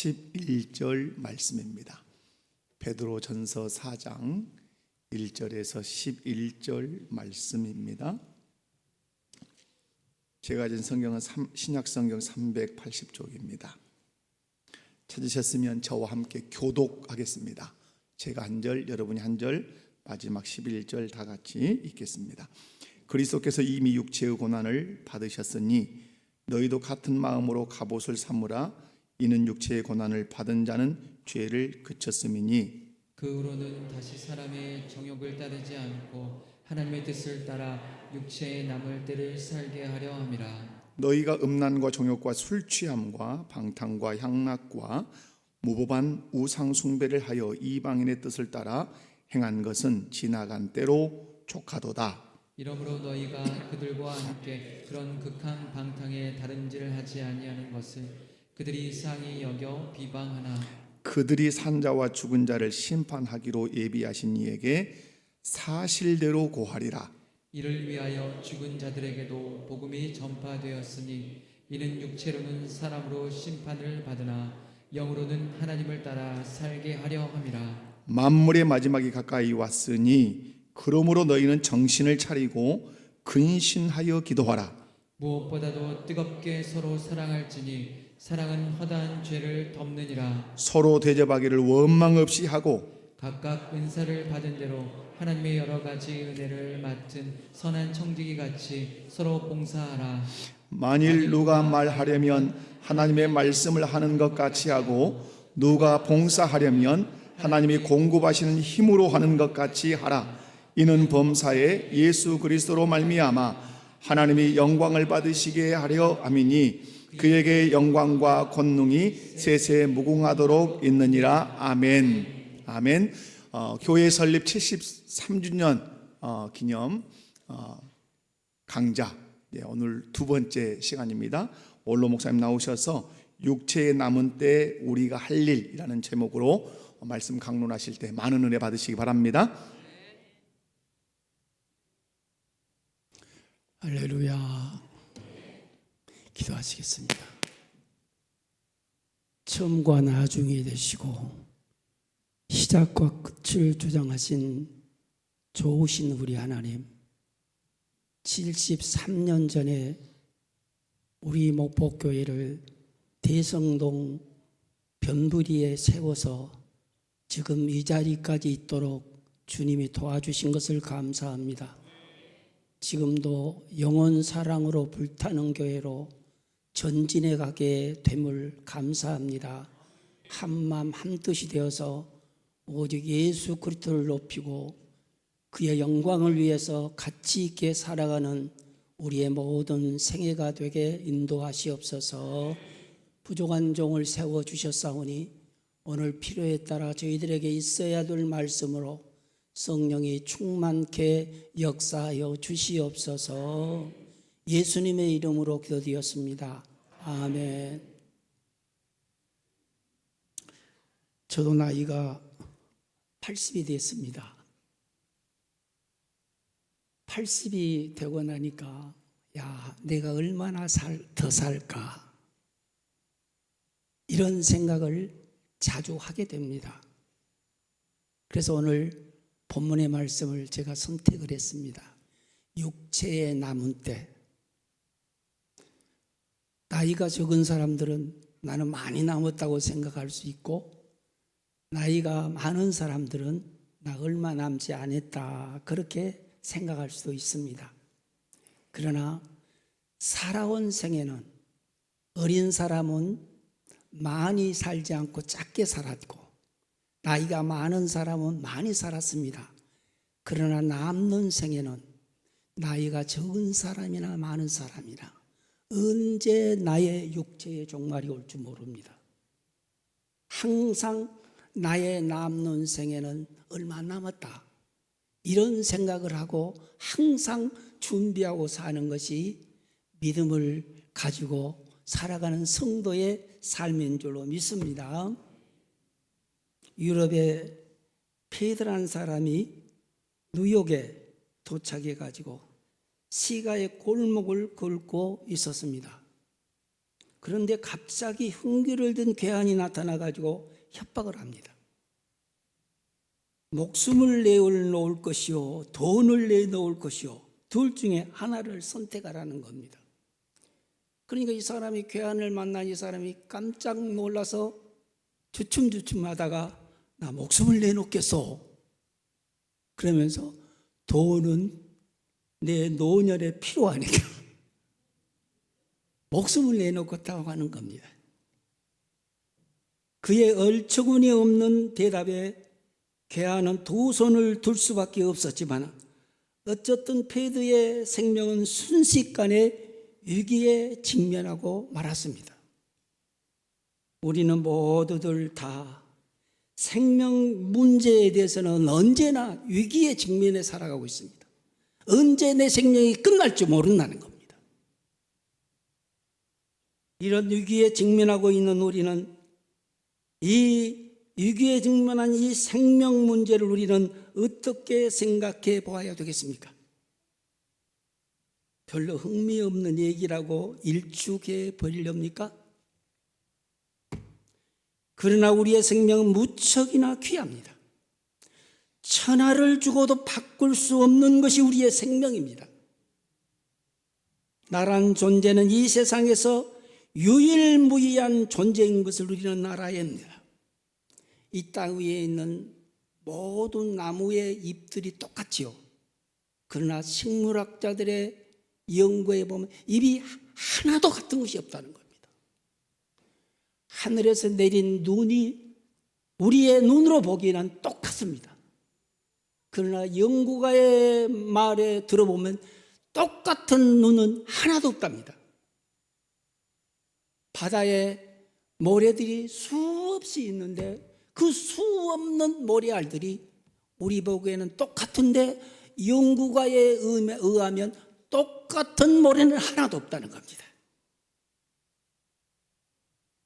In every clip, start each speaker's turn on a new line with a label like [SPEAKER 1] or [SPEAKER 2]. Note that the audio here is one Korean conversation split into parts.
[SPEAKER 1] 11절 말씀입니다. 베드로전서 4장 1절에서 11절 말씀입니다. 제가 가진 성경은 신약성경 380쪽입니다. 찾으셨으면 저와 함께 교독하겠습니다. 제가 한 절, 여러분이 한 절, 마지막 11절 다 같이 읽겠습니다. 그리스도께서 이미 육체의 고난을 받으셨으니 너희도 같은 마음으로 갑옷을 삼으라. 이는 육체의 고난을 받은 자는 죄를 그쳤음이니
[SPEAKER 2] 그 후로는 다시 사람의 정욕을 따르지 않고 하나님의 뜻을 따라 육체의 남을 때를 살게 하려 함이라.
[SPEAKER 1] 너희가 음란과 정욕과 술 취함과 방탕과 향락과 무법한 우상 숭배를 하여 이방인의 뜻을 따라 행한 것은 지나간 때로 족하도다.
[SPEAKER 2] 이러므로 너희가 그들과 함께 그런 극한 방탕에 다른질을 하지 아니하는 것을 그들이 이상히 여겨 비방하나
[SPEAKER 1] 그들이 산자와 죽은 자를 심판하기로 예비하신 이에게 사실대로 고하리라.
[SPEAKER 2] 이를 위하여 죽은 자들에게도 복음이 전파되었으니 이는 육체로는 사람으로 심판을 받으나 영으로는 하나님을 따라 살게 하려 함이라.
[SPEAKER 1] 만물의 마지막이 가까이 왔으니 그러므로 너희는 정신을 차리고 근신하여 기도하라.
[SPEAKER 2] 무엇보다도 뜨겁게 서로 사랑할지니 사랑은 허다한 죄를 덮느니라.
[SPEAKER 1] 서로 대접하기를 원망 없이 하고
[SPEAKER 2] 각각 은사를 받은 대로 하나님의 여러 가지 은혜를 맡은 선한 청지기 같이 서로 봉사하라.
[SPEAKER 1] 만일 누가 말하려면 하나님의 말씀을 하는 것 같이 하고 누가 봉사하려면 하나님이 공급하시는 힘으로 하는 것 같이 하라. 이는 범사에 예수 그리스도로 말미암아 하나님이 영광을 받으시게 하려 함이니 그에게 영광과 권능이 세세 무궁하도록 있느니라. 아멘. 아멘. 교회 설립 73주년 기념 강좌, 오늘 두 번째 시간입니다. 올로 목사님 나오셔서 육체에 남은 때 우리가 할 일이라는 제목으로 말씀 강론하실 때 많은 은혜 받으시기 바랍니다.
[SPEAKER 3] 할렐루야. 기도하시겠습니다. 처음과 나중이 되시고 시작과 끝을 주장하신 좋으신 우리 하나님, 73년 전에 우리 목포교회를 대성동 변부리에 세워서 지금 이 자리까지 있도록 주님이 도와주신 것을 감사합니다. 지금도 영원 사랑으로 불타는 교회로 전진해 가게 됨을 감사합니다. 한마음 한뜻이 되어서 오직 예수 그리스도를 높이고 그의 영광을 위해서 가치 있게 살아가는 우리의 모든 생애가 되게 인도하시옵소서. 부족한 종을 세워주셨사오니 오늘 필요에 따라 저희들에게 있어야 될 말씀으로 성령이 충만케 역사하여 주시옵소서. 예수님의 이름으로 기도드렸습니다. 아멘. 저도 나이가 80이 됐습니다. 80이 되고 나니까 내가 얼마나 더 살까 이런 생각을 자주 하게 됩니다. 그래서 오늘 본문의 말씀을 제가 선택을 했습니다. 육체에 남은 때. 나이가 적은 사람들은 나는 많이 남았다고 생각할 수 있고, 나이가 많은 사람들은 나 얼마 남지 않았다 그렇게 생각할 수도 있습니다. 그러나 살아온 생애는, 어린 사람은 많이 살지 않고 짧게 살았고 나이가 많은 사람은 많이 살았습니다. 그러나 남는 생에는 나이가 적은 사람이나 많은 사람이나 언제 나의 육체의 종말이 올지 모릅니다. 항상 나의 남는 생에는 얼마 남았다 이런 생각을 하고 항상 준비하고 사는 것이 믿음을 가지고 살아가는 성도의 삶인 줄로 믿습니다. 유럽의 페드라는 사람이 뉴욕에 도착해 가지고 시가의 골목을 걷고 있었습니다. 그런데 갑자기 흉기를 든 괴한이 나타나가지고 협박을 합니다. 목숨을 내놓을 것이요, 돈을 내놓을 것이요, 둘 중에 하나를 선택하라는 겁니다. 그러니까 이 사람이 괴한을 만난 이 사람이 깜짝 놀라서 주춤주춤하다가 나 목숨을 내놓겠소. 그러면서 돈은 내 노년에 필요하니까 목숨을 내놓겠다고 하는 겁니다. 그의 얼처구니 없는 대답에 괴한은 두 손을 들 수밖에 없었지만 어쨌든 페드의 생명은 순식간에 위기에 직면하고 말았습니다. 우리는 모두들 다 생명 문제에 대해서는 언제나 위기의 직면에 살아가고 있습니다. 언제 내 생명이 끝날지 모른다는 겁니다. 이런 위기에 직면하고 있는 우리는 이 위기에 직면한 이 생명 문제를 우리는 어떻게 생각해 보아야 되겠습니까? 별로 흥미없는 얘기라고 일축해 버리렵니까? 그러나 우리의 생명은 무척이나 귀합니다. 천하를 주고도 바꿀 수 없는 것이 우리의 생명입니다. 나란 존재는 이 세상에서 유일무이한 존재인 것을 우리는 알아야 합니다. 이 땅 위에 있는 모든 나무의 잎들이 똑같지요. 그러나 식물학자들의 연구에 보면 잎이 하나도 같은 것이 없다는 겁니다. 하늘에서 내린 눈이 우리의 눈으로 보기에는 똑같습니다. 그러나 연구가의 말에 들어보면 똑같은 눈은 하나도 없답니다. 바다에 모래들이 수없이 있는데 그 수없는 모래알들이 우리 보기에는 똑같은데 연구가에 의하면 똑같은 모래는 하나도 없다는 겁니다.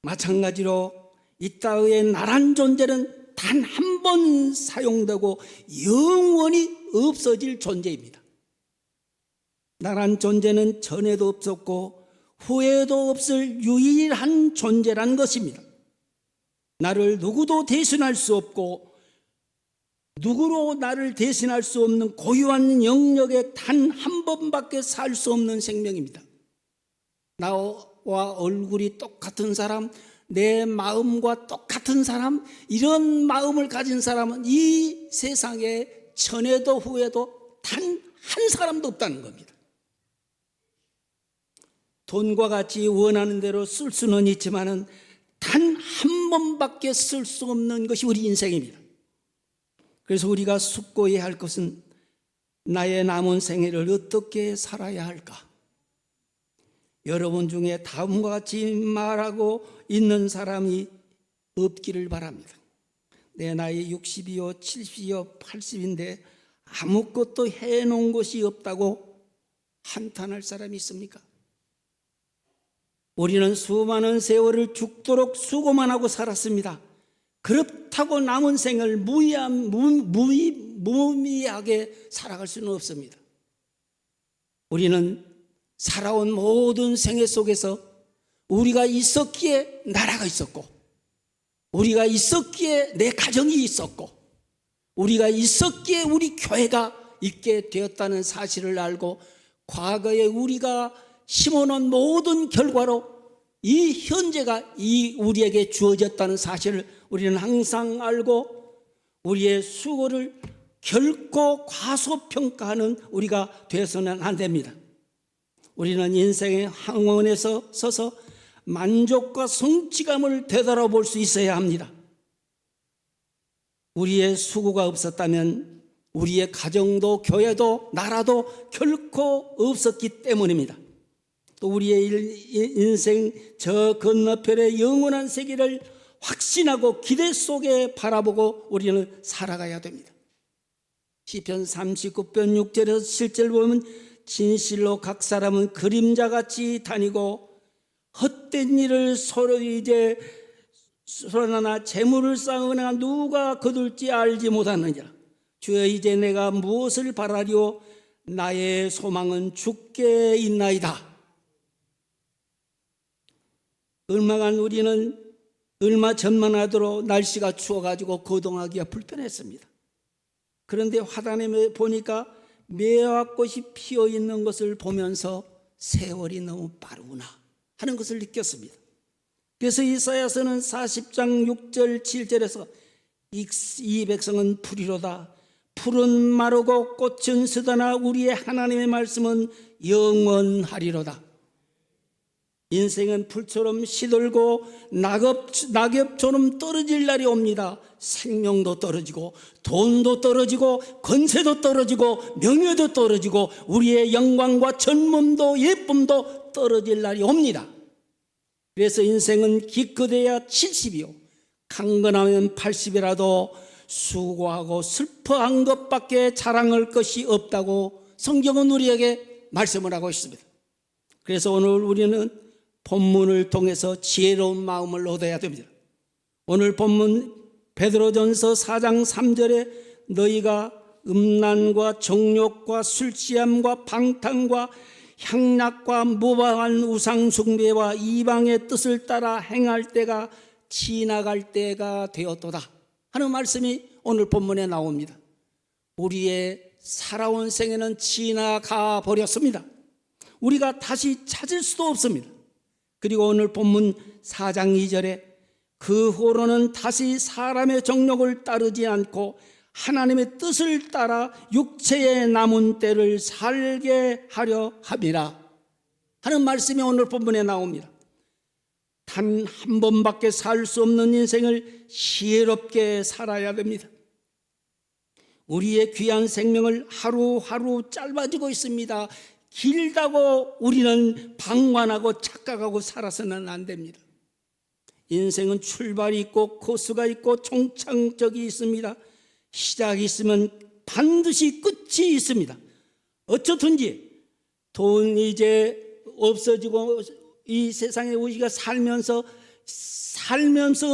[SPEAKER 3] 마찬가지로 이 땅의 나란 존재는 단 한 번 사용되고 영원히 없어질 존재입니다. 나란 존재는 전에도 없었고 후에도 없을 유일한 존재란 것입니다. 나를 누구도 대신할 수 없고 누구로 나를 대신할 수 없는 고유한 영역에 단 한 번밖에 살 수 없는 생명입니다. 나와 얼굴이 똑같은 사람, 내 마음과 똑같은 사람, 이런 마음을 가진 사람은 이 세상에 전에도 후에도 단 한 사람도 없다는 겁니다. 돈과 같이 원하는 대로 쓸 수는 있지만은 단 한 번밖에 쓸 수 없는 것이 우리 인생입니다. 그래서 우리가 숙고해야 할 것은 나의 남은 생애를 어떻게 살아야 할까? 여러분 중에 다음과 같이 말하고 있는 사람이 없기를 바랍니다. 내 나이 60이요, 70이요, 80인데 아무것도 해놓은 것이 없다고 한탄할 사람이 있습니까? 우리는 수많은 세월을 죽도록 수고만 하고 살았습니다. 그렇다고 남은 생을 무의미하게 살아갈 수는 없습니다. 우리는 살아온 모든 생애 속에서 우리가 있었기에 나라가 있었고, 우리가 있었기에 내 가정이 있었고, 우리가 있었기에 우리 교회가 있게 되었다는 사실을 알고, 과거에 우리가 심어놓은 모든 결과로 이 현재가 우리에게 주어졌다는 사실을 우리는 항상 알고, 우리의 수고를 결코 과소평가하는 우리가 되어서는 안 됩니다. 우리는 인생의 항원에서 서서 만족과 성취감을 되돌아볼 수 있어야 합니다. 우리의 수고가 없었다면 우리의 가정도 교회도 나라도 결코 없었기 때문입니다. 또 우리의 인생 저 건너편의 영원한 세계를 확신하고 기대 속에 바라보고 우리는 살아가야 됩니다. 시편 39편 6절에서 7절 보면 진실로 각 사람은 그림자같이 다니고 헛된 일을 서로 이제 소란하나 재물을 쌓으나 누가 거둘지 알지 못하느니라. 주여 이제 내가 무엇을 바라리오? 나의 소망은 주께 있나이다. 우리는 얼마 전만 하더라도 날씨가 추워가지고 거동하기가 불편했습니다. 그런데 화단에 보니까 매화꽃이 피어 있는 것을 보면서 세월이 너무 빠르구나 하는 것을 느꼈습니다. 그래서 이사야서는 40장 6절 7절에서 이 백성은 풀이로다. 풀은 마르고 꽃은 쓰다나 우리의 하나님의 말씀은 영원하리로다. 인생은 풀처럼 시들고 낙엽처럼 떨어질 날이 옵니다. 생명도 떨어지고 돈도 떨어지고 권세도 떨어지고 명예도 떨어지고 우리의 영광과 젊음도 예쁨도 떨어질 날이 옵니다. 그래서 인생은 기껏해야 70이요 강건하면 80이라도 수고하고 슬퍼한 것밖에 자랑할 것이 없다고 성경은 우리에게 말씀을 하고 있습니다. 그래서 오늘 우리는 본문을 통해서 지혜로운 마음을 얻어야 됩니다. 오늘 본문 베드로전서 4장 3절에 너희가 음란과 정욕과 술취함과 방탕과 향락과 무방한 우상숭배와 이방의 뜻을 따라 행할 때가 지나갈 때가 되었도다 하는 말씀이 오늘 본문에 나옵니다. 우리의 살아온 생애는 지나가 버렸습니다. 우리가 다시 찾을 수도 없습니다. 그리고 오늘 본문 4장 2절에 그 후로는 다시 사람의 정욕을 따르지 않고 하나님의 뜻을 따라 육체의 남은 때를 살게 하려 함이라 하는 말씀이 오늘 본문에 나옵니다. 단 한 번밖에 살 수 없는 인생을 지혜롭게 살아야 됩니다. 우리의 귀한 생명을 하루하루 짧아지고 있습니다. 길다고 우리는 방관하고 착각하고 살아서는 안 됩니다. 인생은 출발이 있고 코스가 있고 종착역이 있습니다. 시작이 있으면 반드시 끝이 있습니다. 어쩌든지 돈이 이제 없어지고 이 세상에 우리가 살면서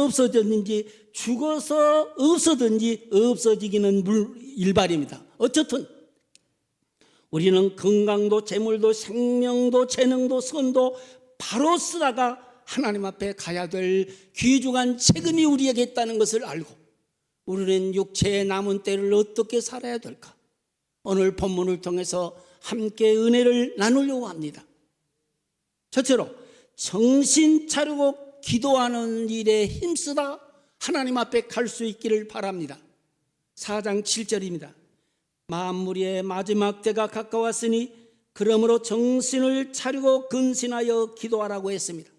[SPEAKER 3] 없어졌는지 죽어서 없어졌는지 없어지기는 일발입니다. 어쨌든 우리는 건강도 재물도 생명도 재능도 선도 바로 쓰다가 하나님 앞에 가야 될 귀중한 책임이 우리에게 있다는 것을 알고 우리는 육체의 남은 때를 어떻게 살아야 될까? 오늘 본문을 통해서 함께 은혜를 나누려고 합니다. 첫째로 정신 차리고 기도하는 일에 힘쓰다 하나님 앞에 갈 수 있기를 바랍니다. 4장 7절입니다. 만물의 마지막 때가 가까웠으니 그러므로 정신을 차리고 근신하여 기도하라고 했습니다.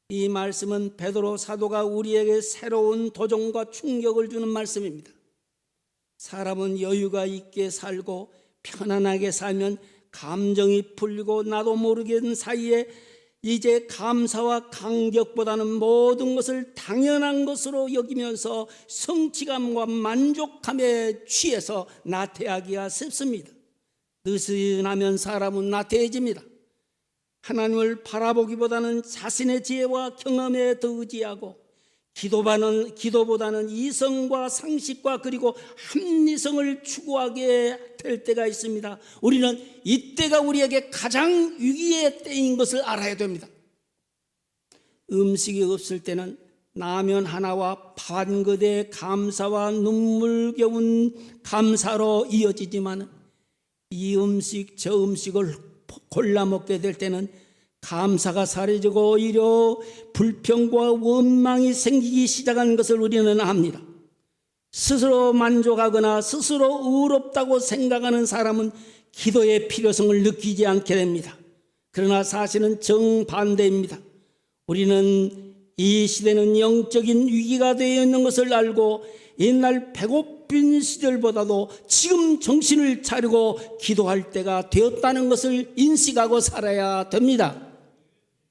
[SPEAKER 3] 이 말씀은 베드로 사도가 우리에게 새로운 도전과 충격을 주는 말씀입니다. 사람은 여유가 있게 살고 편안하게 살면 감정이 풀리고 나도 모르는 사이에 이제 감사와 감격보다는 모든 것을 당연한 것으로 여기면서 성취감과 만족감에 취해서 나태하기가 쉽습니다. 느슨하면 사람은 나태해집니다. 하나님을 바라보기보다는 자신의 지혜와 경험에 더 의지하고 기도보다는 이성과 상식과 그리고 합리성을 추구하게 될 때가 있습니다. 우리는 이때가 우리에게 가장 위기의 때인 것을 알아야 됩니다. 음식이 없을 때는 라면 하나와 밥 한 그릇의 감사와 눈물겨운 감사로 이어지지만 이 음식 저 음식을 골라 먹게 될 때는 감사가 사라지고 오히려 불평과 원망이 생기기 시작한 것을 우리는 압니다. 스스로 만족하거나 스스로 의롭다고 생각하는 사람은 기도의 필요성을 느끼지 않게 됩니다. 그러나 사실은 정반대입니다. 우리는 이 시대는 영적인 위기가 되어 있는 것을 알고 옛날 배고픈 시절보다도 지금 정신을 차리고 기도할 때가 되었다는 것을 인식하고 살아야 됩니다.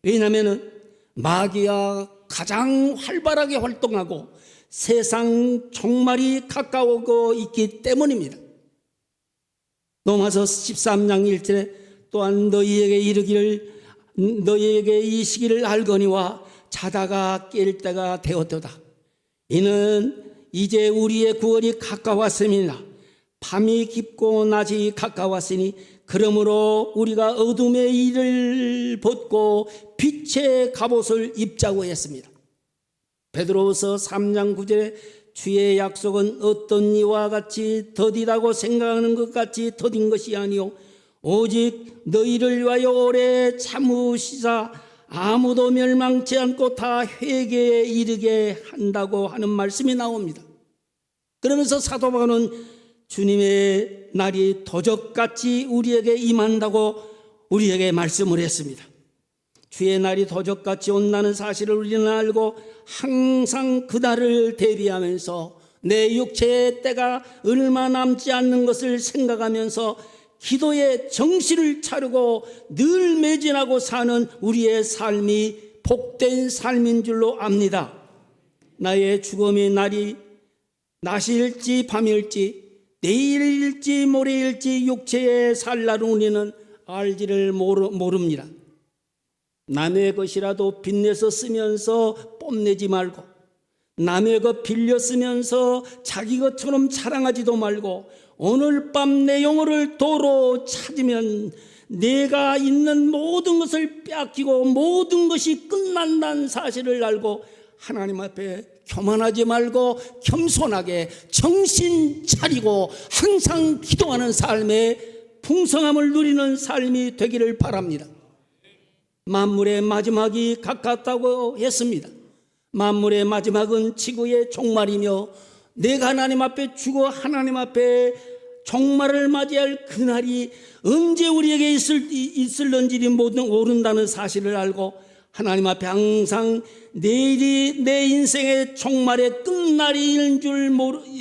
[SPEAKER 3] 왜냐하면 마귀가 가장 활발하게 활동하고 세상 종말이 가까우고 있기 때문입니다. 로마서 13장 1절에 또한 너희에게 이르기를 너희에게 이 시기를 알거니와 자다가 깰 때가 되었도다. 이는 이제 우리의 구원이 가까웠습니다. 밤이 깊고 낮이 가까웠으니 그러므로 우리가 어둠의 일을 벗고 빛의 갑옷을 입자고 했습니다. 베드로후서 3장 9절에 주의 약속은 어떤 이와 같이 더디다고 생각하는 것 같이 더딘 것이 아니요 오직 너희를 위하여 오래 참으시사 아무도 멸망치 않고 다 회개에 이르게 한다고 하는 말씀이 나옵니다. 그러면서 사도 바울은 주님의 날이 도적같이 우리에게 임한다고 우리에게 말씀을 했습니다. 주의 날이 도적같이 온다는 사실을 우리는 알고 항상 그 날을 대비하면서 내 육체의 때가 얼마 남지 않는 것을 생각하면서 기도에 정신을 차리고 늘 매진하고 사는 우리의 삶이 복된 삶인 줄로 압니다. 나의 죽음의 날이 낮일지 밤일지 내일일지 모레일지 육체에 살 날은 우리는 알지를 모릅니다. 남의 것이라도 빚내서 쓰면서 뽐내지 말고 남의 것 빌려 쓰면서 자기 것처럼 자랑하지도 말고 오늘 밤 내 영혼을 도로 찾으면 내가 있는 모든 것을 빼앗기고 모든 것이 끝난다는 사실을 알고 하나님 앞에 교만하지 말고 겸손하게 정신 차리고 항상 기도하는 삶에 풍성함을 누리는 삶이 되기를 바랍니다. 만물의 마지막이 가깝다고 했습니다. 만물의 마지막은 지구의 종말이며 내가 하나님 앞에 죽어 하나님 앞에 종말을 맞이할 그날이 언제 우리에게 있을런지 모른다는 사실을 알고 하나님 앞에 항상 내일이 내 인생의 종말의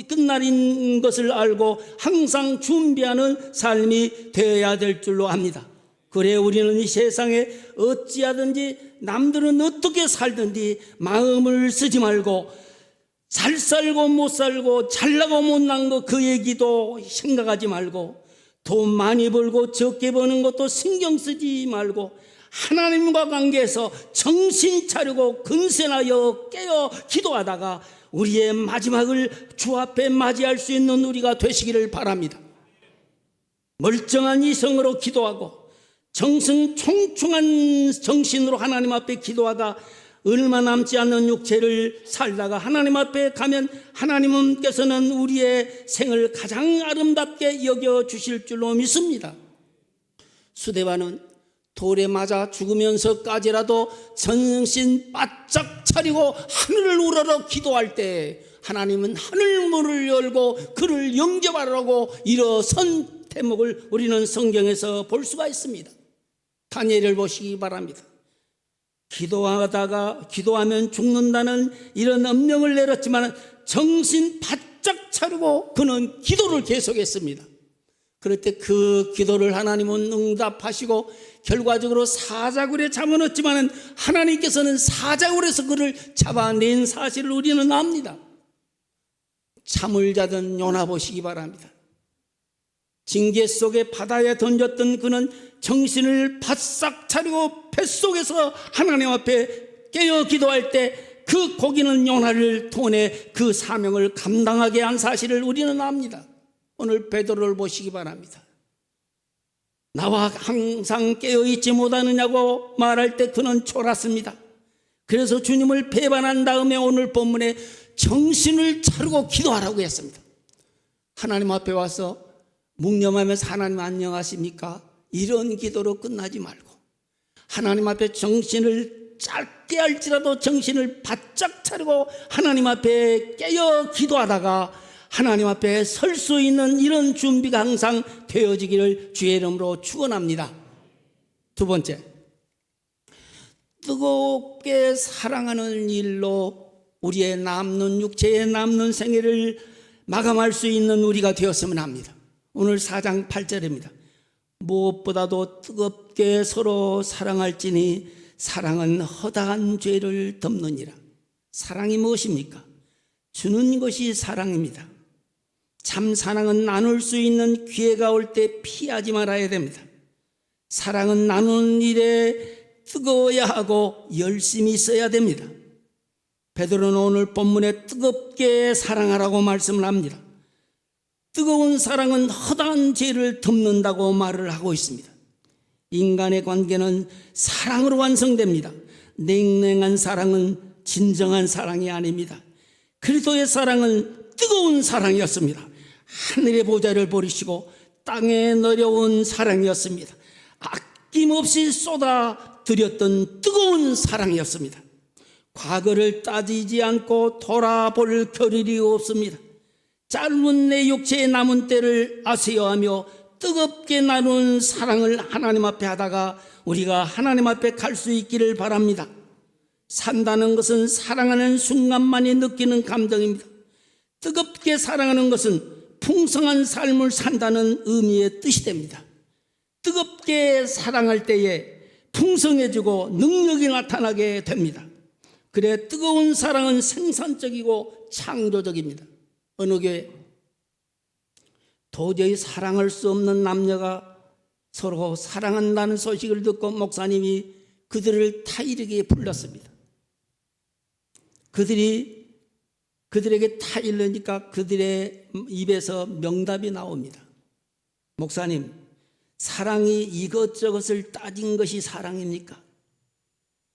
[SPEAKER 3] 끝날인 것을 알고 항상 준비하는 삶이 되어야 될 줄로 압니다. 그래 우리는 이 세상에 어찌하든지 남들은 어떻게 살든지 마음을 쓰지 말고 잘 살고 못 살고 잘나고 못난 거 그 얘기도 생각하지 말고 돈 많이 벌고 적게 버는 것도 신경 쓰지 말고 하나님과 관계에서 정신 차리고 근세나여 깨어 기도하다가 우리의 마지막을 주 앞에 맞이할 수 있는 우리가 되시기를 바랍니다. 멀쩡한 이성으로 기도하고 청충한 정신으로 하나님 앞에 기도하다 얼마 남지 않는 육체를 살다가 하나님 앞에 가면 하나님께서는 우리의 생을 가장 아름답게 여겨주실 줄로 믿습니다. 수데바는 돌에 맞아 죽으면서까지라도 정신 바짝 차리고 하늘을 우러러 기도할 때 하나님은 하늘문을 열고 그를 영접하라고 일어선 대목을 우리는 성경에서 볼 수가 있습니다. 다니엘을 보시기 바랍니다. 기도하면 죽는다는 이런 엄명을 내렸지만 정신 바짝 차리고 그는 기도를 계속했습니다. 그럴 때 그 기도를 하나님은 응답하시고 결과적으로 사자굴에 잡아넣었지만 하나님께서는 사자굴에서 그를 잡아낸 사실을 우리는 압니다. 잠을 자던 요나 보시기 바랍니다. 징계 속에 바다에 던졌던 그는 정신을 바싹 차리고 뱃속에서 하나님 앞에 깨어 기도할 때 그 고기는 요나를 통해 그 사명을 감당하게 한 사실을 우리는 압니다. 오늘 베드로를 보시기 바랍니다. 나와 항상 깨어있지 못하느냐고 말할 때 그는 졸았습니다. 그래서 주님을 배반한 다음에 오늘 본문에 정신을 차리고 기도하라고 했습니다. 하나님 앞에 와서 묵념하면서 하나님 안녕하십니까? 이런 기도로 끝나지 말고 하나님 앞에 정신을 짧게 할지라도 정신을 바짝 차리고 하나님 앞에 깨어 기도하다가 하나님 앞에 설 수 있는 이런 준비가 항상 되어지기를 주의 이름으로 축원합니다. 두 번째, 뜨겁게 사랑하는 일로 우리의 남는 육체의 남는 생애를 마감할 수 있는 우리가 되었으면 합니다. 오늘 4장 8절입니다. 무엇보다도 뜨겁게 서로 사랑할지니 사랑은 허다한 죄를 덮느니라. 사랑이 무엇입니까? 주는 것이 사랑입니다. 참 사랑은 나눌 수 있는 기회가 올 때 피하지 말아야 됩니다. 사랑은 나누는 일에 뜨거워야 하고 열심히 써야 됩니다. 베드로는 오늘 본문에 뜨겁게 사랑하라고 말씀을 합니다. 뜨거운 사랑은 허다한 죄를 덮는다고 말을 하고 있습니다. 인간의 관계는 사랑으로 완성됩니다. 냉랭한 사랑은 진정한 사랑이 아닙니다. 그리스도의 사랑은 뜨거운 사랑이었습니다. 하늘의 보좌를 버리시고 땅에 내려온 사랑이었습니다. 아낌없이 쏟아드렸던 뜨거운 사랑이었습니다. 과거를 따지지 않고 돌아볼 겨를이 없습니다. 짧은 내 육체의 남은 때를 아세요하며 뜨겁게 나눈 사랑을 하나님 앞에 하다가 우리가 하나님 앞에 갈 수 있기를 바랍니다. 산다는 것은 사랑하는 순간만이 느끼는 감정입니다. 뜨겁게 사랑하는 것은 풍성한 삶을 산다는 의미의 뜻이 됩니다. 뜨겁게 사랑할 때에 풍성해지고 능력이 나타나게 됩니다. 그래 뜨거운 사랑은 생산적이고 창조적입니다. 어느 교회 도저히 사랑할 수 없는 남녀가 서로 사랑한다는 소식을 듣고 목사님이 그들을 타이르게 불렀습니다. 그들에게 타이르니까 그들의 입에서 명답이 나옵니다. 목사님, 사랑이 이것저것을 따진 것이 사랑입니까?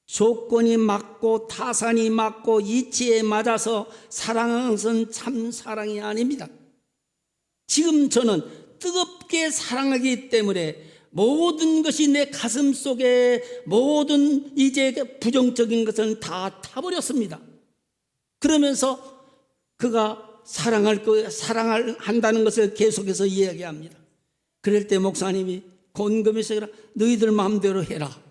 [SPEAKER 3] 조건이 맞고 타산이 맞고 이치에 맞아서 사랑하는 것은 참 사랑이 아닙니다. 지금 저는 뜨겁게 사랑하기 때문에 모든 것이 내 가슴 속에 모든 이제 부정적인 것은 다 타버렸습니다. 그러면서 그가 사랑한다는 것을 계속해서 이야기합니다. 그럴 때 목사님이 곤금해서 너희들 마음대로 해라.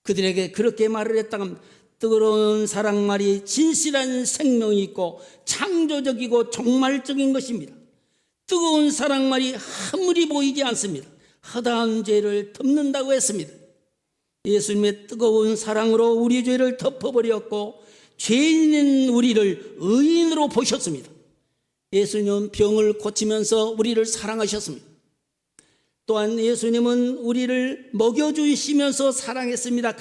[SPEAKER 3] 그들에게 그렇게 말을 했다가 합니다. 뜨거운 사랑 말이 진실한 생명이 있고 창조적이고 종말적인 것입니다. 뜨거운 사랑 말이 아무리 보이지 않습니다. 허다한 죄를 덮는다고 했습니다. 예수님의 뜨거운 사랑으로 우리 죄를 덮어버렸고 죄인인 우리를 의인으로 보셨습니다. 예수님은 병을 고치면서 우리를 사랑하셨습니다. 또한 예수님은 우리를 먹여주시면서 사랑했습니다.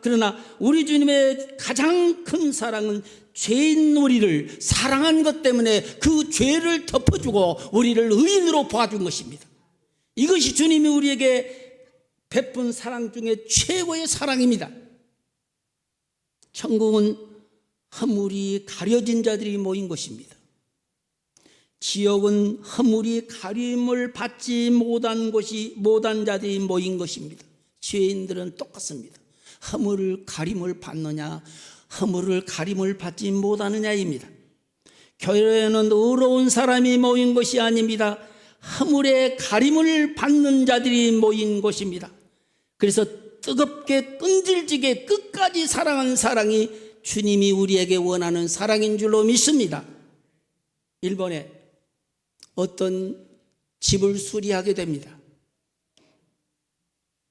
[SPEAKER 3] 그러나 우리 주님의 가장 큰 사랑은 죄인 우리를 사랑한 것 때문에 그 죄를 덮어주고 우리를 의인으로 봐준 것입니다. 이것이 주님이 우리에게 베푼 사랑 중에 최고의 사랑입니다. 천국은 허물이 가려진 자들이 모인 것입니다. 지옥은 허물이 가림을 받지 못한 자들이 모인 것입니다. 죄인들은 똑같습니다. 허물을 가림을 받느냐, 허물을 가림을 받지 못하느냐입니다. 교회에는 의로운 사람이 모인 것이 아닙니다. 허물의 가림을 받는 자들이 모인 것입니다. 그래서 뜨겁게 끈질지게 끝까지 사랑한 사랑이 주님이 우리에게 원하는 사랑인 줄로 믿습니다. 일본에 어떤 집을 수리하게 됩니다.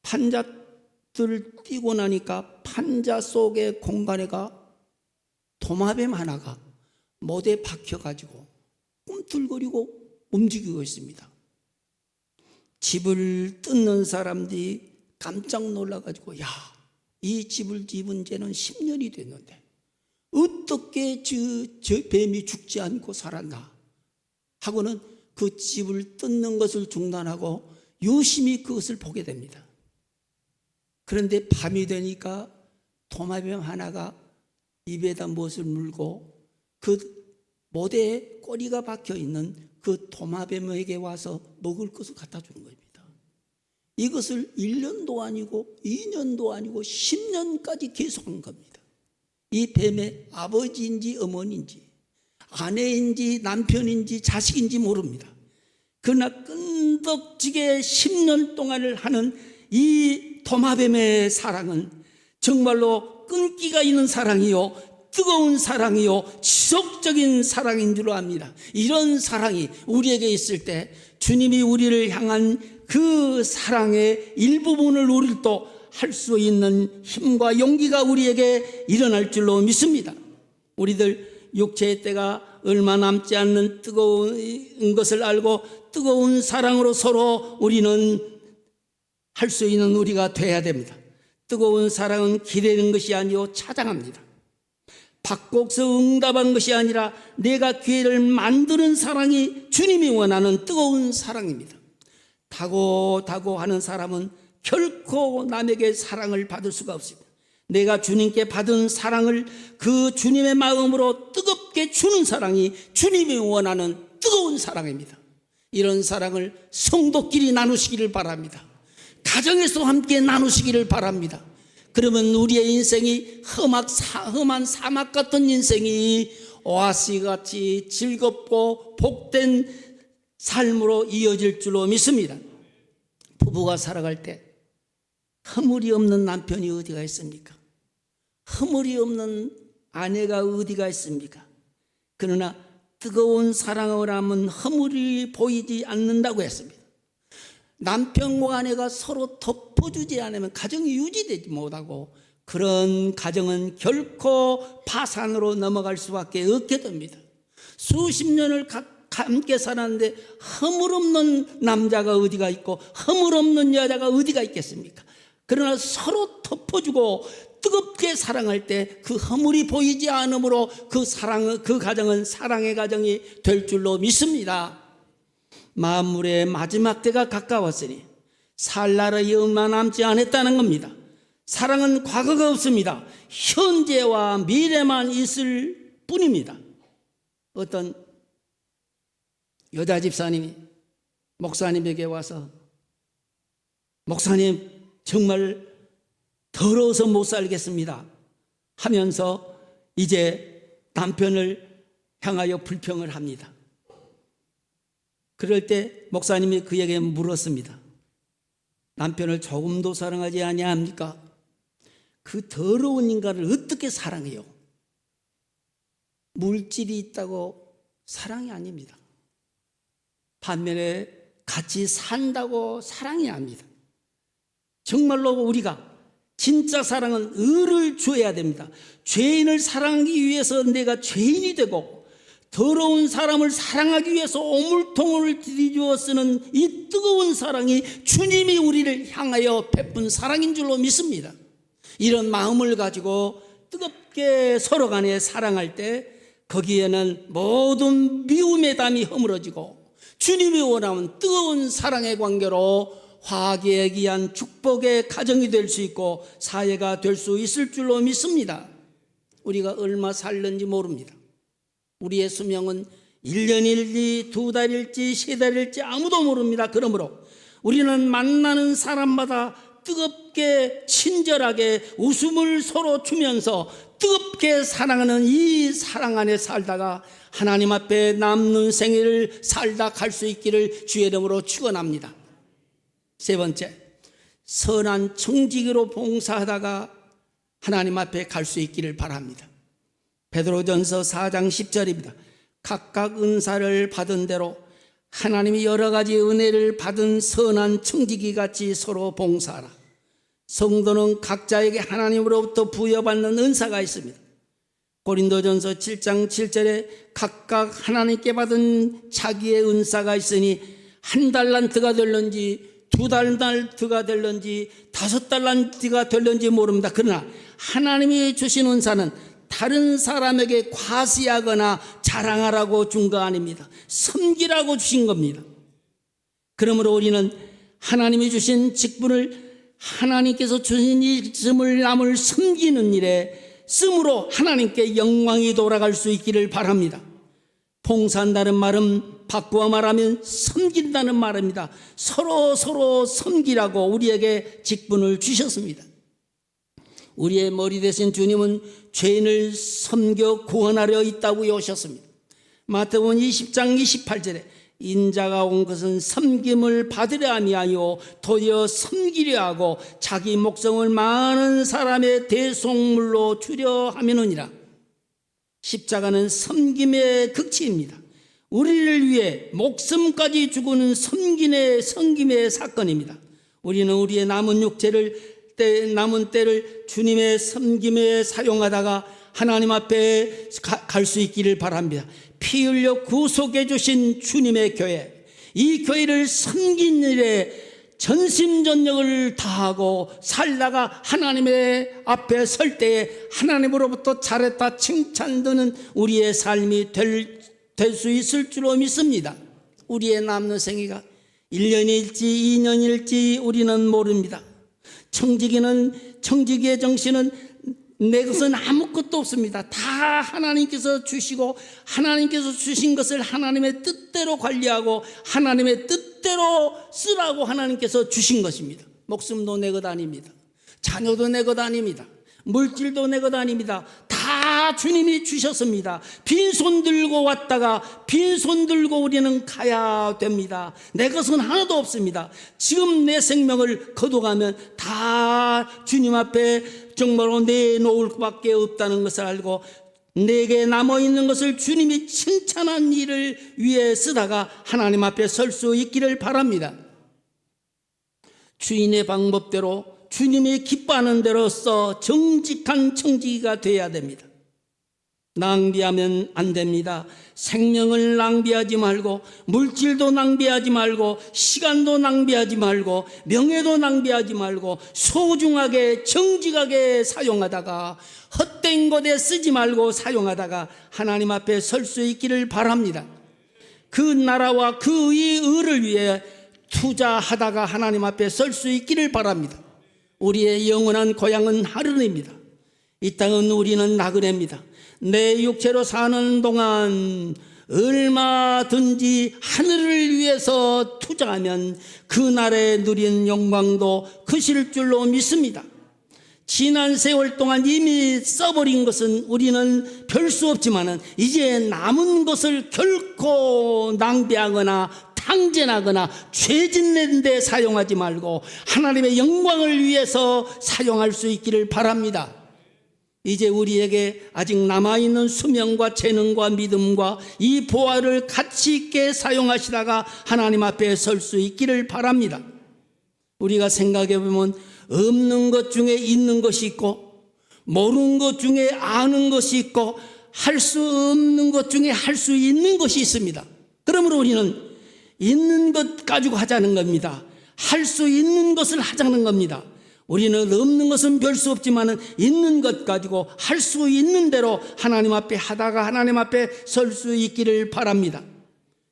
[SPEAKER 3] 판자들 띄고 나니까 판자 속의 공간에가 도마뱀 하나가 못에 박혀가지고 꿈틀거리고 움직이고 있습니다. 집을 뜯는 사람들이 깜짝 놀라가지고 이 집을 집은 지는 10년이 됐는데 어떻게 저 뱀이 죽지 않고 살았나 하고는 그 집을 뜯는 것을 중단하고 유심히 그것을 보게 됩니다. 그런데 밤이 되니까 도마뱀 하나가 입에다 무엇을 물고 그 못에 꼬리가 박혀있는 그 도마뱀에게 와서 먹을 것을 갖다 주는 겁니다. 이것을 1년도 아니고 2년도 아니고 10년까지 계속한 겁니다. 이 뱀의 아버지인지 어머니인지 아내인지 남편인지 자식인지 모릅니다. 그러나 끈덕지게 10년 동안을 하는 이 도마뱀의 사랑은 정말로 끈기가 있는 사랑이요, 뜨거운 사랑이요, 지속적인 사랑인 줄 압니다. 이런 사랑이 우리에게 있을 때 주님이 우리를 향한 그 사랑의 일부분을 우리를 또 할 수 있는 힘과 용기가 우리에게 일어날 줄로 믿습니다. 우리들 육체의 때가 얼마 남지 않는 뜨거운 것을 알고 뜨거운 사랑으로 서로 우리는 할 수 있는 우리가 돼야 됩니다. 뜨거운 사랑은 기다리는 것이 아니요 찾아갑니다. 받고서 응답한 것이 아니라 내가 기회를 만드는 사랑이 주님이 원하는 뜨거운 사랑입니다. 다고 하는 사람은 결코 남에게 사랑을 받을 수가 없습니다. 내가 주님께 받은 사랑을 그 주님의 마음으로 뜨겁게 주는 사랑이 주님이 원하는 뜨거운 사랑입니다. 이런 사랑을 성도끼리 나누시기를 바랍니다. 가정에서 함께 나누시기를 바랍니다. 그러면 우리의 인생이 험한 사막 같은 인생이 오아시스같이 즐겁고 복된 삶으로 이어질 줄로 믿습니다. 부부가 살아갈 때 허물이 없는 남편이 어디가 있습니까? 허물이 없는 아내가 어디가 있습니까? 그러나 뜨거운 사랑을 하면 허물이 보이지 않는다고 했습니다. 남편과 아내가 서로 덮어주지 않으면 가정이 유지되지 못하고 그런 가정은 결코 파산으로 넘어갈 수밖에 없게 됩니다. 수십 년을 함께 살았는데 허물 없는 남자가 어디가 있고 허물 없는 여자가 어디가 있겠습니까? 그러나 서로 덮어주고 뜨겁게 사랑할 때 그 허물이 보이지 않으므로 그 가정은 사랑의 가정이 될 줄로 믿습니다. 만물의 마지막 때가 가까웠으니 살 날이 얼마 남지 않았다는 겁니다. 사랑은 과거가 없습니다. 현재와 미래만 있을 뿐입니다. 어떤 여자 집사님이 목사님에게 와서 목사님 정말 더러워서 못 살겠습니다 하면서 이제 남편을 향하여 불평을 합니다. 그럴 때 목사님이 그에게 물었습니다. 남편을 조금도 사랑하지 아니합니까? 그 더러운 인간을 어떻게 사랑해요? 물질이 있다고 사랑이 아닙니다. 반면에 같이 산다고 사랑이 아닙니다. 정말로 우리가 진짜 사랑은 의를 줘야 됩니다. 죄인을 사랑하기 위해서 내가 죄인이 되고 더러운 사람을 사랑하기 위해서 오물통을 들이주어 쓰는 이 뜨거운 사랑이 주님이 우리를 향하여 베푼 사랑인 줄로 믿습니다. 이런 마음을 가지고 뜨겁게 서로 간에 사랑할 때 거기에는 모든 미움의 담이 허물어지고 주님이 원하는 뜨거운 사랑의 관계로 화기에 기한 축복의 가정이 될 수 있고 사회가 될 수 있을 줄로 믿습니다. 우리가 얼마 살는지 모릅니다. 우리의 수명은 1년일지 2달일지 3달일지 아무도 모릅니다. 그러므로 우리는 만나는 사람마다 뜨겁게 친절하게 웃음을 서로 주면서 뜨겁게 사랑하는 이 사랑 안에 살다가 하나님 앞에 남는 생애를 살다 갈 수 있기를 주의 이름으로 축원합니다. 세 번째, 선한 청지기로 봉사하다가 하나님 앞에 갈 수 있기를 바랍니다. 베드로전서 4장 10절입니다. 각각 은사를 받은 대로 하나님이 여러 가지 은혜를 받은 선한 청지기 같이 서로 봉사하라. 성도는 각자에게 하나님으로부터 부여받는 은사가 있습니다. 고린도전서 7장 7절에 각각 하나님께 받은 자기의 은사가 있으니 한 달란트가 될런지 2달란트가 될런지 5달란트가 될런지 모릅니다. 그러나 하나님이 주신 은사는 다른 사람에게 과시하거나 자랑하라고 준 거 아닙니다. 섬기라고 주신 겁니다. 그러므로 우리는 하나님이 주신 직분을 하나님께서 주신 일씀을 남을 섬기는 일에 쓰므로 하나님께 영광이 돌아갈 수 있기를 바랍니다. 봉사한다는 말은 바꾸어 말하면 섬긴다는 말입니다. 서로 섬기라고 우리에게 직분을 주셨습니다. 우리의 머리 되신 주님은 죄인을 섬겨 구원하려 있다고 오셨습니다. 마태복음 20장 28절에 인자가 온 것은 섬김을 받으려 함이 아니요 도리어 섬기려 하고 자기 목숨을 많은 사람의 대속물로 주려 함이니라. 십자가는 섬김의 극치입니다. 우리를 위해 목숨까지 주고는 섬김의 사건입니다. 우리는 우리의 남은 남은 때를 주님의 섬김에 사용하다가 하나님 앞에 갈 수 있기를 바랍니다. 피 흘려 구속해 주신 주님의 교회, 이 교회를 섬긴 일에 전심전력을 다하고 살다가 하나님의 앞에 설 때에 하나님으로부터 잘했다 칭찬 듣는 우리의 삶이 될 수 있을 줄로 믿습니다. 우리의 남는 생애가 1년일지 2년일지 우리는 모릅니다. 청지기의 정신은 내 것은 아무것도 없습니다. 다 하나님께서 주시고 하나님께서 주신 것을 하나님의 뜻대로 관리하고 하나님의 뜻대로 쓰라고 하나님께서 주신 것입니다. 목숨도 내 것 아닙니다. 자녀도 내 것 아닙니다. 물질도 내 것 아닙니다. 다 주님이 주셨습니다. 빈손 들고 왔다가 빈손 들고 우리는 가야 됩니다. 내 것은 하나도 없습니다. 지금 내 생명을 거둬가면 다 주님 앞에 정말로 내놓을 수밖에 없다는 것을 알고 내게 남아있는 것을 주님이 칭찬한 일을 위해 쓰다가 하나님 앞에 설 수 있기를 바랍니다. 주인의 방법대로 주님이 기뻐하는 대로서 정직한 청지기가 되어야 됩니다. 낭비하면 안 됩니다. 생명을 낭비하지 말고 물질도 낭비하지 말고 시간도 낭비하지 말고 명예도 낭비하지 말고 소중하게 정직하게 사용하다가 헛된 것에 쓰지 말고 사용하다가 하나님 앞에 설 수 있기를 바랍니다. 그 나라와 그의 의를 위해 투자하다가 하나님 앞에 설 수 있기를 바랍니다. 우리의 영원한 고향은 하늘입니다. 이 땅은 우리는 나그네입니다. 내 육체로 사는 동안 얼마든지 하늘을 위해서 투자하면 그날에 누린 영광도 크실 줄로 믿습니다. 지난 세월 동안 이미 써버린 것은 우리는 별 수 없지만 이제 남은 것을 결코 낭비하거나 탕진하거나 죄짓는 데 사용하지 말고 하나님의 영광을 위해서 사용할 수 있기를 바랍니다. 이제 우리에게 아직 남아있는 수명과 재능과 믿음과 이 보화를 가치 있게 사용하시다가 하나님 앞에 설 수 있기를 바랍니다. 우리가 생각해 보면 없는 것 중에 있는 것이 있고 모르는 것 중에 아는 것이 있고 할 수 없는 것 중에 할 수 있는 것이 있습니다. 그러므로 우리는 있는 것 가지고 하자는 겁니다. 할 수 있는 것을 하자는 겁니다. 우리는 없는 것은 별 수 없지만 있는 것 가지고 할 수 있는 대로 하나님 앞에 하다가 하나님 앞에 설 수 있기를 바랍니다.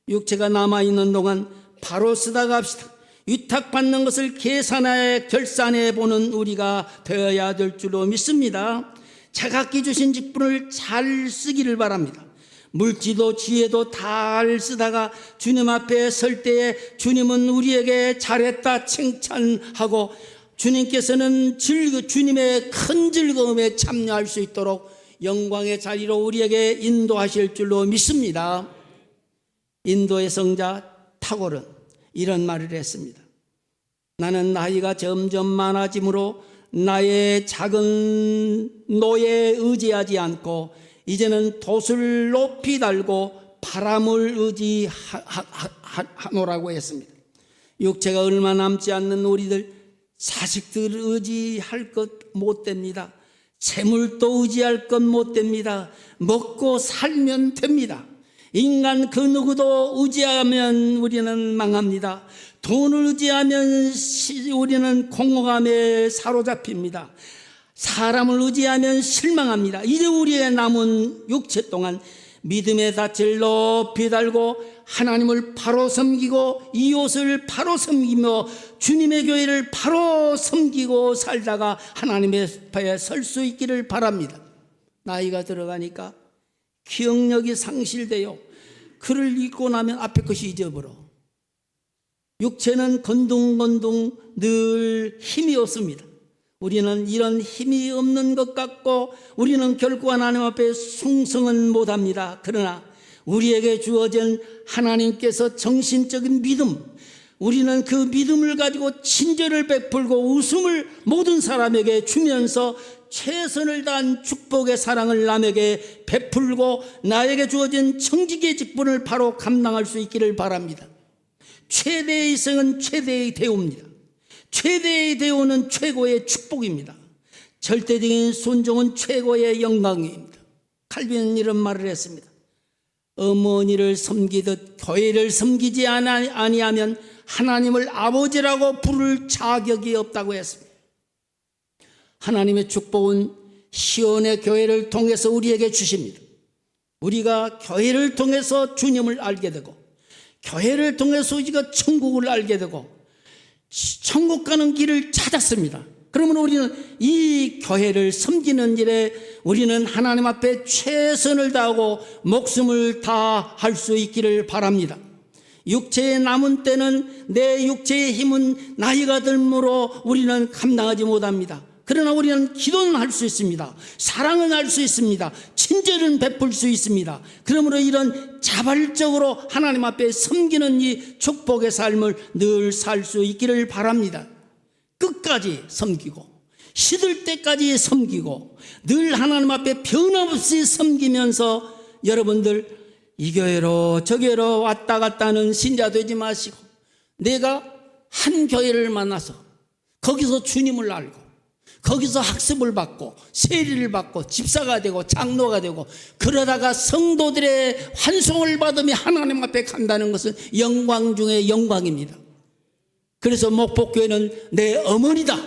[SPEAKER 3] 육체가 남아있는 동안 바로 쓰다가 합시다. 위탁받는 것을 계산해 결산해 보는 우리가 되어야 될 줄로 믿습니다. 자각기 주신 직분을 잘 쓰기를 바랍니다. 물질도 지혜도 잘 쓰다가 주님 앞에 설 때에 주님은 우리에게 잘했다 칭찬하고 주님께서는 주님의 큰 즐거움에 참여할 수 있도록 영광의 자리로 우리에게 인도하실 줄로 믿습니다. 인도의 성자 타고르는 이런 말을 했습니다. 나는 나이가 점점 많아지므로 나의 작은 노에 의지하지 않고 이제는 돛을 높이 달고 바람을 의지하노라고 했습니다. 육체가 얼마 남지 않는 우리들 자식들 의지할 것 못 됩니다. 재물도 의지할 것 못 됩니다. 먹고 살면 됩니다. 인간 그 누구도 의지하면 우리는 망합니다. 돈을 의지하면 우리는 공허감에 사로잡힙니다. 사람을 의지하면 실망합니다. 이제 우리의 남은 육체 동안 믿음의 닻을 높이 달고 하나님을 바로 섬기고 이웃을 바로 섬기며 주님의 교회를 바로 섬기고 살다가 하나님의 앞에 설 수 있기를 바랍니다. 나이가 들어가니까 기억력이 상실되어 글을 읽고 나면 앞에 것이 잊어버려. 육체는 건둥건둥 늘 힘이 없습니다. 우리는 이런 힘이 없는 것 같고 우리는 결코 하나님 앞에 충성은 못합니다. 그러나 우리에게 주어진 하나님께서 정신적인 믿음, 우리는 그 믿음을 가지고 친절을 베풀고 웃음을 모든 사람에게 주면서 최선을 다한 축복의 사랑을 남에게 베풀고 나에게 주어진 청지기의 직분을 바로 감당할 수 있기를 바랍니다. 최대의 희생은 최대의 대우입니다. 최대의 대우는 최고의 축복입니다. 절대적인 순종은 최고의 영광입니다. 칼빈은 이런 말을 했습니다. 어머니를 섬기듯 교회를 섬기지 아니하면 하나님을 아버지라고 부를 자격이 없다고 했습니다. 하나님의 축복은 시온의 교회를 통해서 우리에게 주십니다. 우리가 교회를 통해서 주님을 알게 되고 교회를 통해서 우리가 천국을 알게 되고 천국 가는 길을 찾았습니다. 그러면 우리는 이 교회를 섬기는 일에 우리는 하나님 앞에 최선을 다하고 목숨을 다할 수 있기를 바랍니다. 육체의 남은 때는 내 육체의 힘은 나이가 들므로 우리는 감당하지 못합니다. 그러나 우리는 기도는 할 수 있습니다. 사랑은 할 수 있습니다. 친절은 베풀 수 있습니다. 그러므로 이런 자발적으로 하나님 앞에 섬기는 이 축복의 삶을 늘 살 수 있기를 바랍니다. 끝까지 섬기고 시들 때까지 섬기고 늘 하나님 앞에 변함없이 섬기면서 여러분들 이 교회로 저 교회로 왔다 갔다 하는 신자 되지 마시고 내가 한 교회를 만나서 거기서 주님을 알고 거기서 학습을 받고 세리를 받고 집사가 되고 장로가 되고 그러다가 성도들의 환송을 받으며 하나님 앞에 간다는 것은 영광 중에 영광입니다. 그래서 목포교회는 내 어머니다,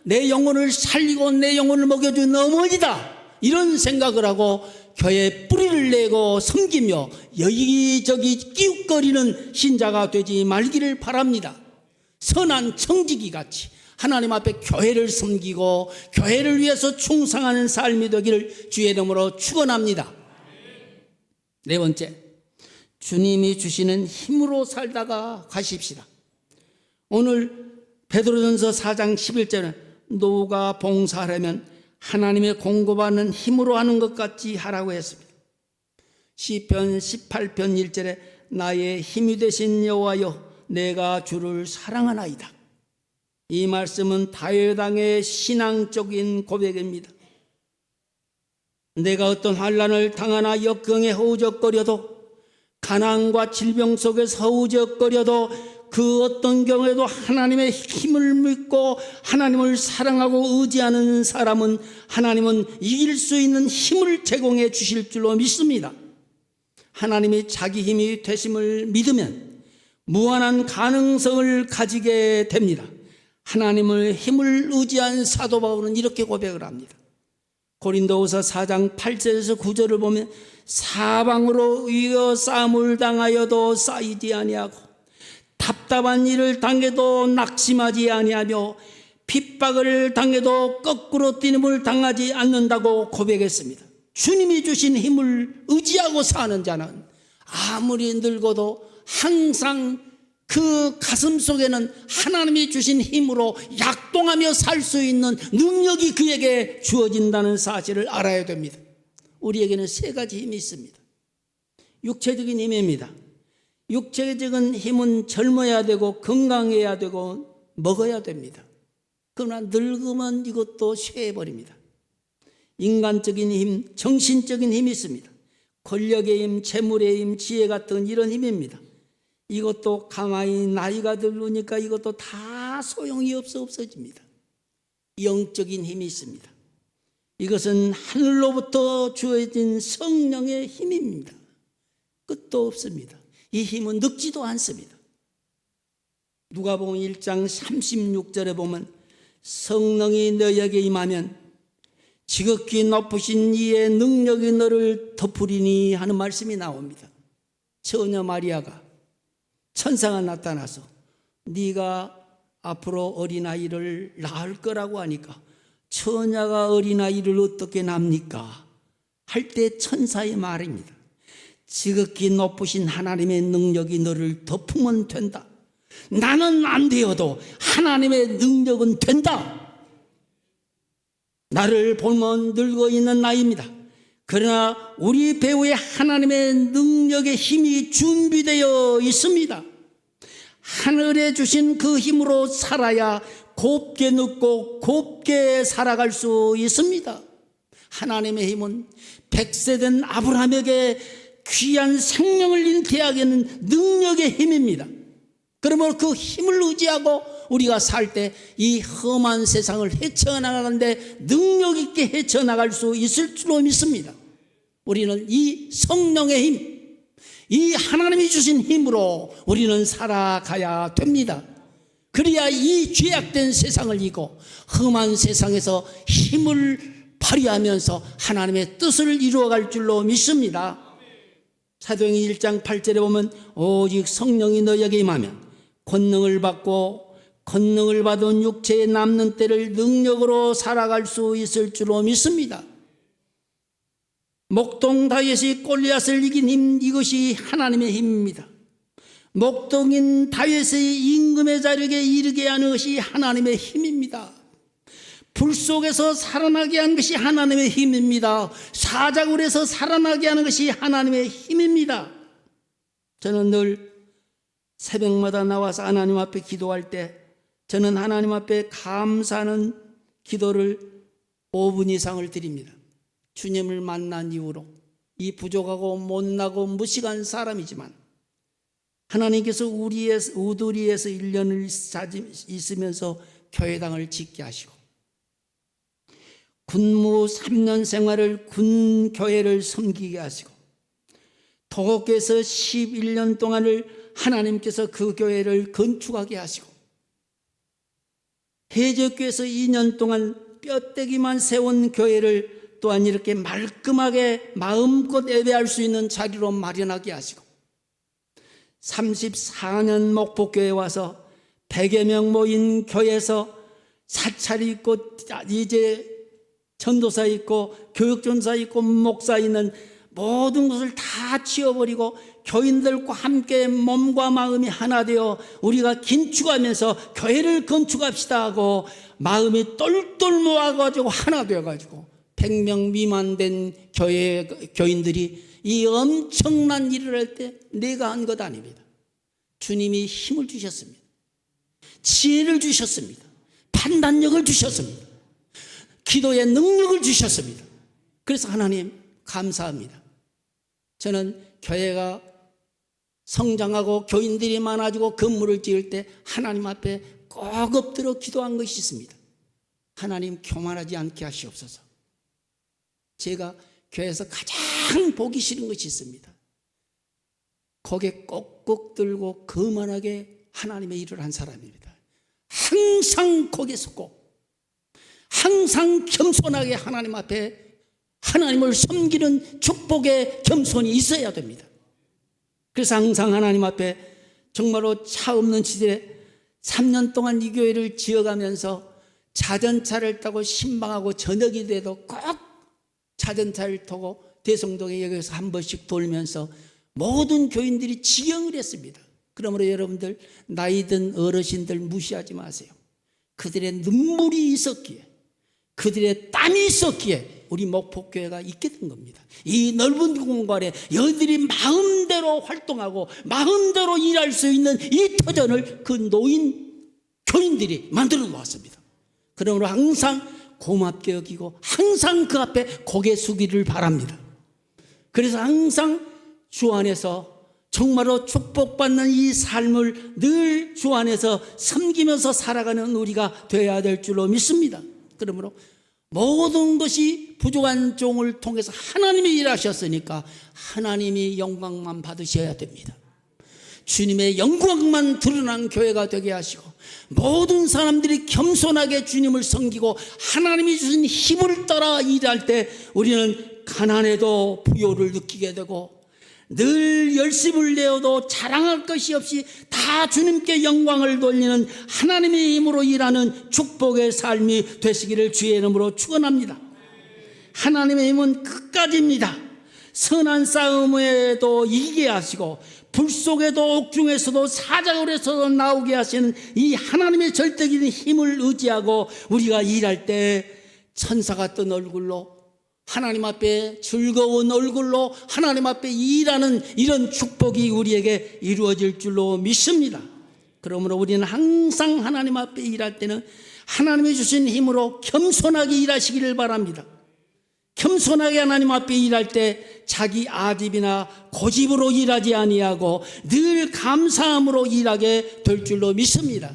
[SPEAKER 3] 내 영혼을 살리고 내 영혼을 먹여준 어머니다, 이런 생각을 하고 교회에 뿌리를 내고 섬기며 여기저기 끼웃거리는 신자가 되지 말기를 바랍니다. 선한 청지기 같이 하나님 앞에 교회를 섬기고 교회를 위해서 충성하는 삶이 되기를 주의 이름으로 축원합니다. 네 번째, 주님이 주시는 힘으로 살다가 가십시다. 오늘 베드로전서 4장 11절은 노가 봉사하려면 하나님의 공급하는 힘으로 하는 것 같이 하라고 했습니다. 시편 18편 1절에 나의 힘이 되신 여호와여 내가 주를 사랑하나이다. 이 말씀은 다윗왕의 신앙적인 고백입니다. 내가 어떤 환난을 당하나 역경에 허우적거려도 가난과 질병 속에서 허우적거려도 그 어떤 경우에도 하나님의 힘을 믿고 하나님을 사랑하고 의지하는 사람은 하나님은 이길 수 있는 힘을 제공해 주실 줄로 믿습니다. 하나님이 자기 힘이 되심을 믿으면 무한한 가능성을 가지게 됩니다. 하나님의 힘을 의지한 사도 바울은 이렇게 고백을 합니다. 고린도후서 4장 8절에서 9절을 보면 사방으로 위어 싸움을 당하여도 쌓이지 아니하고 답답한 일을 당해도 낙심하지 아니하며 핍박을 당해도 거꾸로 뛰임을 당하지 않는다고 고백했습니다. 주님이 주신 힘을 의지하고 사는 자는 아무리 늙어도 항상 그 가슴 속에는 하나님이 주신 힘으로 약동하며 살 수 있는 능력이 그에게 주어진다는 사실을 알아야 됩니다. 우리에게는 세 가지 힘이 있습니다. 육체적인 힘입니다. 육체적인 힘은 젊어야 되고 건강해야 되고 먹어야 됩니다. 그러나 늙으면 이것도 쇠해버립니다. 인간적인 힘, 정신적인 힘이 있습니다. 권력의 힘, 재물의 힘, 지혜 같은 이런 힘입니다. 이것도 가만히 나이가 들으니까 이것도 다 소용이 없어집니다. 영적인 힘이 있습니다. 이것은 하늘로부터 주어진 성령의 힘입니다. 끝도 없습니다. 이 힘은 늙지도 않습니다. 누가복음 1장 36절에 보면 성령이 너희에게 임하면 지극히 높으신 이의 능력이 너를 덮으리니 하는 말씀이 나옵니다. 처녀 마리아가 천사가 나타나서 네가 앞으로 어린아이를 낳을 거라고 하니까 처녀가 어린아이를 어떻게 낳습니까? 할 때 천사의 말입니다. 지극히 높으신 하나님의 능력이 너를 덮으면 된다. 나는 안 되어도 하나님의 능력은 된다. 나를 보면 늙어 있는 나이입니다. 그러나 우리 배후에 하나님의 능력의 힘이 준비되어 있습니다. 하늘에 주신 그 힘으로 살아야 곱게 늙고 곱게 살아갈 수 있습니다. 하나님의 힘은 100세 된 아브라함에게 귀한 생명을 잉태하게 하는 능력의 힘입니다. 그러므로 그 힘을 의지하고 우리가 살 때 이 험한 세상을 헤쳐나가는데 능력 있게 헤쳐나갈 수 있을 줄로 믿습니다. 우리는 이 성령의 힘, 이 하나님이 주신 힘으로 우리는 살아가야 됩니다. 그래야 이 죄악된 세상을 이고 험한 세상에서 힘을 발휘하면서 하나님의 뜻을 이루어갈 줄로 믿습니다. 사도행전 1장 8절에 보면 오직 성령이 너희에게 임하면 권능을 받고 권능을 받은 육체에 남는 때를 능력으로 살아갈 수 있을 줄로 믿습니다. 목동 다윗이 골리앗을 이긴 힘, 이것이 하나님의 힘입니다. 목동인 다윗의 임금의 자리에 이르게 하는 것이 하나님의 힘입니다. 불 속에서 살아나게 한 것이 하나님의 힘입니다. 사자굴에서 살아나게 하는 것이 하나님의 힘입니다. 저는 늘 새벽마다 나와서 하나님 앞에 기도할 때 저는 하나님 앞에 감사하는 기도를 5분 이상을 드립니다. 주님을 만난 이후로 이 부족하고 못나고 무식한 사람이지만 하나님께서 우리의 우두리에서 1년을 있으면서 교회당을 짓게 하시고 군무 3년 생활을 군 교회를 섬기게 하시고 도곡에서 11년 동안을 하나님께서 그 교회를 건축하게 하시고 해적교에서 2년 동안 뼈대기만 세운 교회를 또한 이렇게 말끔하게 마음껏 예배할 수 있는 자리로 마련하게 하시고 34년 목포교회에 와서 100여 명 모인 교회에서 사찰이 있고 이제 전도사 있고 교육전사 있고 목사 있는 모든 것을 다 치워버리고 교인들과 함께 몸과 마음이 하나 되어 우리가 긴축하면서 교회를 건축합시다 하고 마음이 똘똘 모아가지고 하나 되어가지고 100명 미만 된 교인들이 이 엄청난 일을 할 때 내가 한 것 아닙니다. 주님이 힘을 주셨습니다. 지혜를 주셨습니다. 판단력을 주셨습니다. 기도의 능력을 주셨습니다. 그래서 하나님 감사합니다. 저는 교회가 성장하고 교인들이 많아지고 건물을 지을 때 하나님 앞에 꼭 엎드려 기도한 것이 있습니다. 하나님 교만하지 않게 하시옵소서. 제가 교회에서 가장 보기 싫은 것이 있습니다. 고개 꼭꼭 들고 거만하게 하나님의 일을 한 사람입니다. 항상 고개 숙고 항상 겸손하게 하나님 앞에 하나님을 섬기는 축복의 겸손이 있어야 됩니다. 그래서 항상 하나님 앞에 정말로 차 없는 시대에 3년 동안 이 교회를 지어가면서 자전차를 타고 신방하고 저녁이 돼도 꼭 자전차를 타고 대성동에 여기서 한 번씩 돌면서 모든 교인들이 지경을 했습니다. 그러므로 여러분들 나이 든 어르신들 무시하지 마세요. 그들의 눈물이 있었기에 그들의 땀이 있었기에 우리 목포교회가 있게 된 겁니다. 이 넓은 공간에 여들이 마음대로 활동하고 마음대로 일할 수 있는 이 터전을 그 노인 교인들이 만들어 놓았습니다. 그러므로 항상 고맙게 여기고 항상 그 앞에 고개 숙이를 바랍니다. 그래서 항상 주 안에서 정말로 축복받는 이 삶을 늘 주 안에서 섬기면서 살아가는 우리가 되어야 될 줄로 믿습니다. 그러므로 모든 것이 부족한 종을 통해서 하나님이 일하셨으니까 하나님이 영광만 받으셔야 됩니다. 주님의 영광만 드러난 교회가 되게 하시고 모든 사람들이 겸손하게 주님을 섬기고 하나님이 주신 힘을 따라 일할 때 우리는 가난해도 부요를 느끼게 되고 늘 열심을 내어도 자랑할 것이 없이 다 주님께 영광을 돌리는 하나님의 힘으로 일하는 축복의 삶이 되시기를 주의 이름으로 축원합니다. 하나님의 힘은 끝까지입니다. 선한 싸움에도 이기게 하시고 불 속에도 옥중에서도 사자굴에서도 나오게 하시는 이 하나님의 절대적인 힘을 의지하고 우리가 일할 때 천사 같은 얼굴로 하나님 앞에 즐거운 얼굴로 하나님 앞에 일하는 이런 축복이 우리에게 이루어질 줄로 믿습니다. 그러므로 우리는 항상 하나님 앞에 일할 때는 하나님이 주신 힘으로 겸손하게 일하시기를 바랍니다. 겸손하게 하나님 앞에 일할 때 자기 아집이나 고집으로 일하지 아니하고 늘 감사함으로 일하게 될 줄로 믿습니다.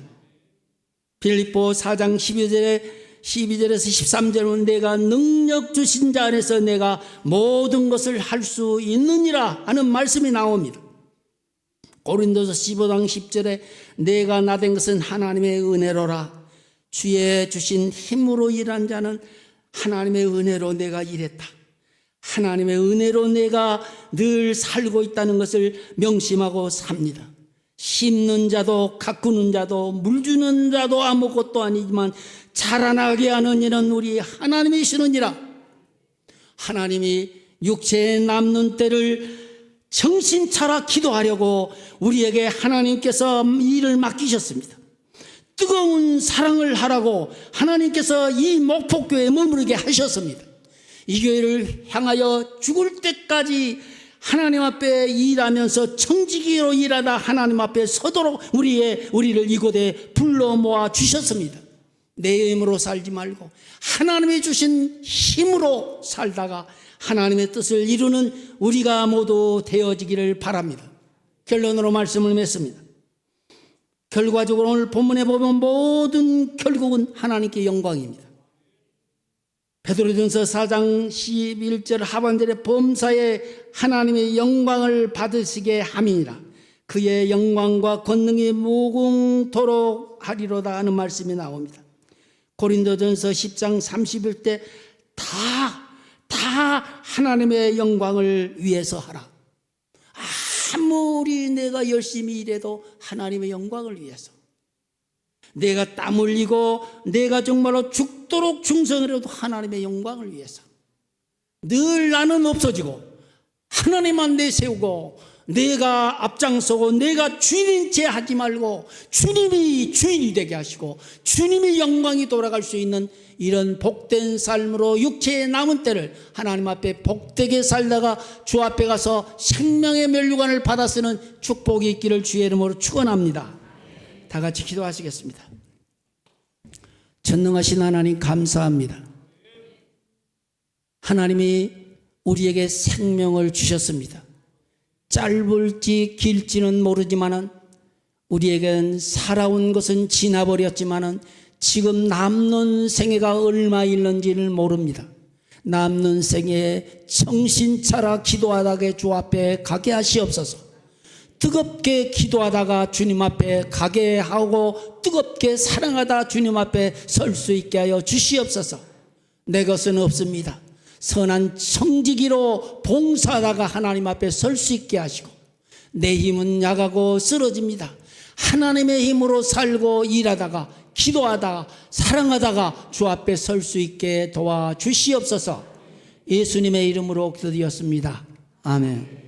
[SPEAKER 3] 빌립보 4장 12절에서 13절은 내가 능력 주신 자 안에서 내가 모든 것을 할 수 있느니라 하는 말씀이 나옵니다. 고린도서 15장 10절에 내가 나된 것은 하나님의 은혜로라. 주의 주신 힘으로 일한 자는 하나님의 은혜로 내가 일했다. 하나님의 은혜로 내가 늘 살고 있다는 것을 명심하고 삽니다. 심는 자도 가꾸는 자도 물 주는 자도 아무것도 아니지만 자라나게 하는 이는 우리 하나님이시느니라. 하나님이 육체에 남는 때를 정신 차려 기도하려고 우리에게 하나님께서 일을 맡기셨습니다. 뜨거운 사랑을 하라고 하나님께서 이 목포교회에 머무르게 하셨습니다. 이 교회를 향하여 죽을 때까지 하나님 앞에 일하면서 청지기로 일하다 하나님 앞에 서도록 우리를 이곳에 불러 모아 주셨습니다. 내 힘으로 살지 말고 하나님이 주신 힘으로 살다가 하나님의 뜻을 이루는 우리가 모두 되어지기를 바랍니다. 결론으로 말씀을 맺습니다. 결과적으로 오늘 본문에 보면 모든 결국은 하나님께 영광입니다. 베드로전서 4장 11절 하반절에 범사에 하나님의 영광을 받으시게 함이니라. 그의 영광과 권능이 무궁토록 하리로다 하는 말씀이 나옵니다. 고린도전서 10장 31절 다 하나님의 영광을 위해서 하라. 아무리 내가 열심히 일해도 하나님의 영광을 위해서, 내가 땀 흘리고 내가 정말로 죽도록 충성을 해도 하나님의 영광을 위해서, 늘 나는 없어지고 하나님만 내세우고 내가 앞장서고 내가 주인인 채 하지 말고 주님이 주인이 되게 하시고 주님의 영광이 돌아갈 수 있는 이런 복된 삶으로 육체의 남은 때를 하나님 앞에 복되게 살다가 주 앞에 가서 생명의 면류관을 받아 쓰는 축복이 있기를 주의 이름으로 축원합니다. 다 같이 기도하시겠습니다. 전능하신 하나님 감사합니다. 하나님이 우리에게 생명을 주셨습니다. 짧을지 길지는 모르지만은 우리에겐 살아온 것은 지나버렸지만은 지금 남는 생애가 얼마 있는지를 모릅니다. 남는 생애에 정신 차려 기도하다가 주 앞에 가게 하시옵소서. 뜨겁게 기도하다가 주님 앞에 가게 하고 뜨겁게 사랑하다 주님 앞에 설 수 있게 하여 주시옵소서. 내 것은 없습니다. 선한 청지기로 봉사하다가 하나님 앞에 설 수 있게 하시고, 내 힘은 약하고 쓰러집니다. 하나님의 힘으로 살고 일하다가 기도하다가 사랑하다가 주 앞에 설 수 있게 도와주시옵소서. 예수님의 이름으로 기도드렸습니다. 아멘.